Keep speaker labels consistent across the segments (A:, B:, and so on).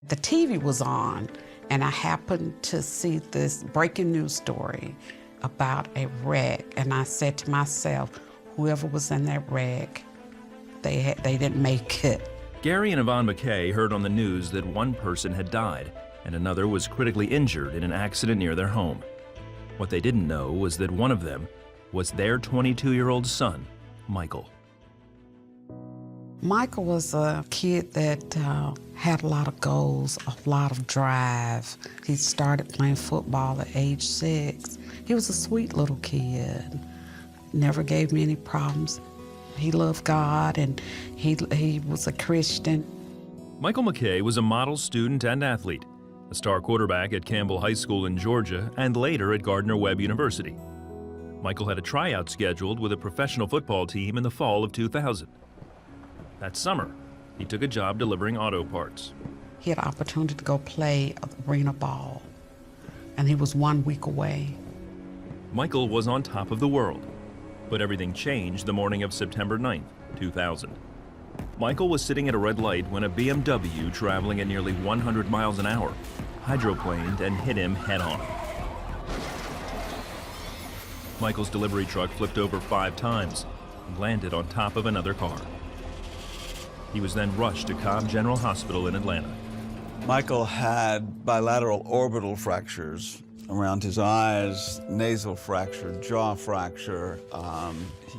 A: The TV was on, and I happened to see this breaking news story about a wreck, and I said to myself, whoever was in that wreck, they didn't make it.
B: Gary and Yvonne McKay heard on the news that one person had died and another was critically injured in an accident near their home. What they didn't know was that one of them was their 22-year-old son, Michael.
A: Michael was a kid that had a lot of goals, a lot of drive. He started playing football at age 6. He was a sweet little kid, never gave me any problems. He loved God, and he was a Christian.
B: Michael McKay was a model student and athlete, a star quarterback at Campbell High School in Georgia and later at Gardner-Webb University. Michael had a tryout scheduled with a professional football team in the fall of 2000. That summer, he took a job delivering auto parts.
A: He had an opportunity to go play arena ball, and he was 1 week away.
B: Michael was on top of the world, but everything changed the morning of September 9th, 2000. Michael was sitting at a red light when a BMW traveling at nearly 100 miles an hour hydroplaned and hit him head-on. Michael's delivery truck flipped over 5 times and landed on top of another car. He was then rushed to Cobb General Hospital in Atlanta.
C: Michael had bilateral orbital fractures around his eyes, nasal fracture, jaw fracture.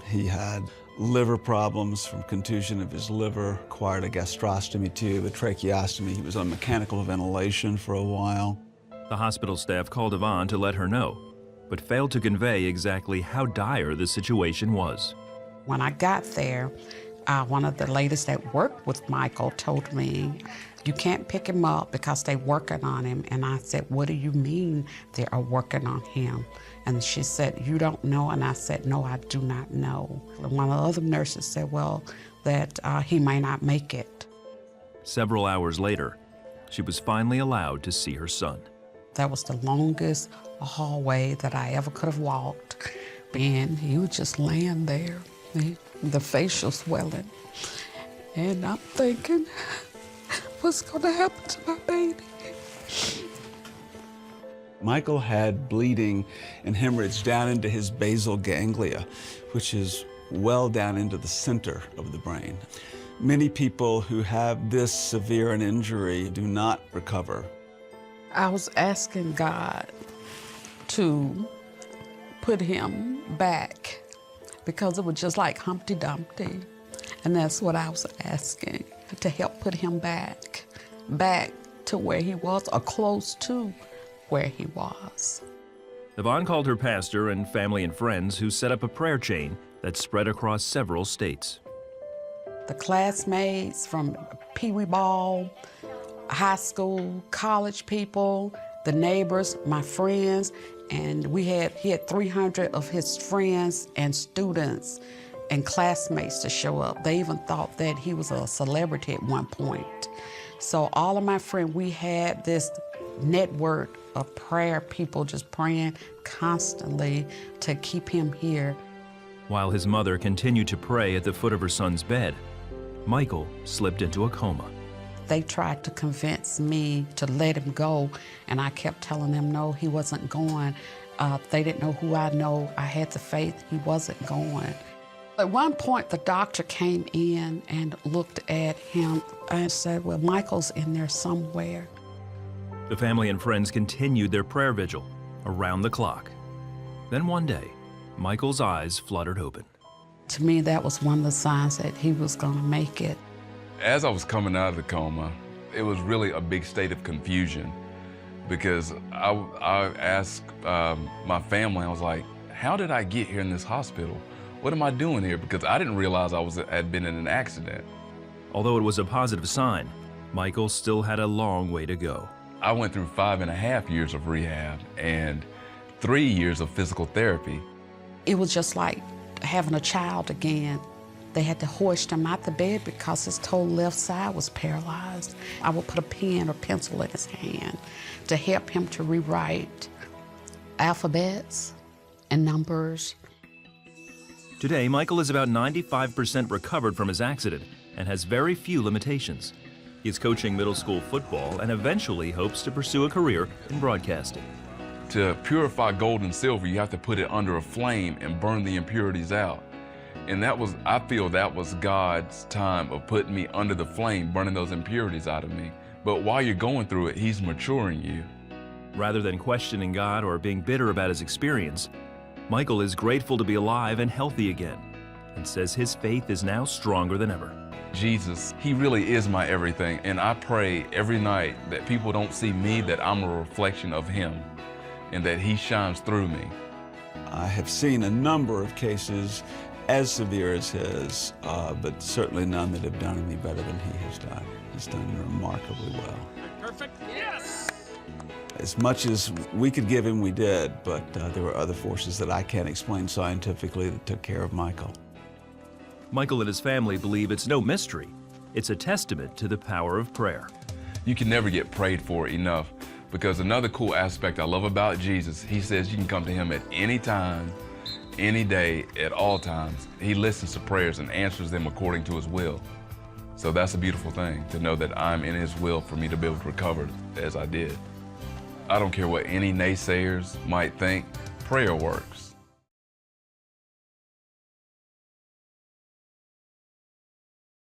C: He had liver problems from contusion of his liver, required a gastrostomy tube, a tracheostomy. He was on mechanical ventilation for a while.
B: The hospital staff called Yvonne to let her know, but failed to convey exactly how dire the situation was.
A: When I got there, one of the ladies that worked with Michael told me, you can't pick him up because they're working on him. And I said, what do you mean they are working on him? And she said, you don't know? And I said, no, I do not know. And one of the other nurses said, well, that he may not make it.
B: Several hours later, she was finally allowed to see her son.
A: That was the longest hallway that I ever could have walked. And he was just laying there, the facial swelling. And I'm thinking, what's gonna happen to my baby?
C: Michael had bleeding and hemorrhage down into his basal ganglia, which is well down into the center of the brain. Many people who have this severe an injury do not recover.
A: I was asking God to put him back because it was just like Humpty Dumpty. And that's what I was asking, to help put him back to where he was, or close to where he was.
B: Yvonne called her pastor and family and friends, who set up a prayer chain that spread across several states.
A: The classmates from Pee Wee Ball, high school, college people, the neighbors, my friends, and he had 300 of his friends and students and classmates to show up. They even thought that he was a celebrity at one point. So all of my friends, we had this network of prayer, people just praying constantly to keep him here.
B: While his mother continued to pray at the foot of her son's bed, Michael slipped into a coma.
A: They tried to convince me to let him go, and I kept telling them no, he wasn't going. They didn't know who I know. I had the faith he wasn't going. At one point, the doctor came in and looked at him and said, well, Michael's in there somewhere.
B: The family and friends continued their prayer vigil around the clock. Then one day, Michael's eyes fluttered open.
A: To me, that was one of the signs that he was going to make it.
D: As I was coming out of the coma, it was really a big state of confusion, because I asked my family, I was like, how did I get here in this hospital? What am I doing here? Because I didn't realize I had been in an accident.
B: Although it was a positive sign, Michael still had a long way to go.
D: I went through 5.5 years of rehab and 3 years of physical therapy.
A: It was just like having a child again. They had to hoist him out the bed because his whole left side was paralyzed. I would put a pen or pencil in his hand to help him to rewrite alphabets and numbers.
B: Today, Michael is about 95% recovered from his accident and has very few limitations. He's coaching middle school football and eventually hopes to pursue a career in broadcasting.
D: To purify gold and silver, you have to put it under a flame and burn the impurities out. And I feel that was God's time of putting me under the flame, burning those impurities out of me. But while you're going through it, He's maturing you.
B: Rather than questioning God or being bitter about his experience, Michael is grateful to be alive and healthy again and says his faith is now stronger than ever.
D: Jesus, He really is my everything. And I pray every night that people don't see me, that I'm a reflection of Him and that He shines through me.
C: I have seen a number of cases as severe as his, but certainly none that have done any better than he has done. He's done remarkably well.
E: Perfect. Yes.
C: As much as we could give him, we did, but there were other forces that I can't explain scientifically that took care of Michael.
B: Michael and his family believe it's no mystery. It's a testament to the power of prayer.
D: You can never get prayed for enough, because another cool aspect I love about Jesus, He says you can come to Him at any time, any day, at all times. He listens to prayers and answers them according to His will. So that's a beautiful thing, to know that I'm in His will for me to be able to recover as I did. I don't care what any naysayers might think, prayer works.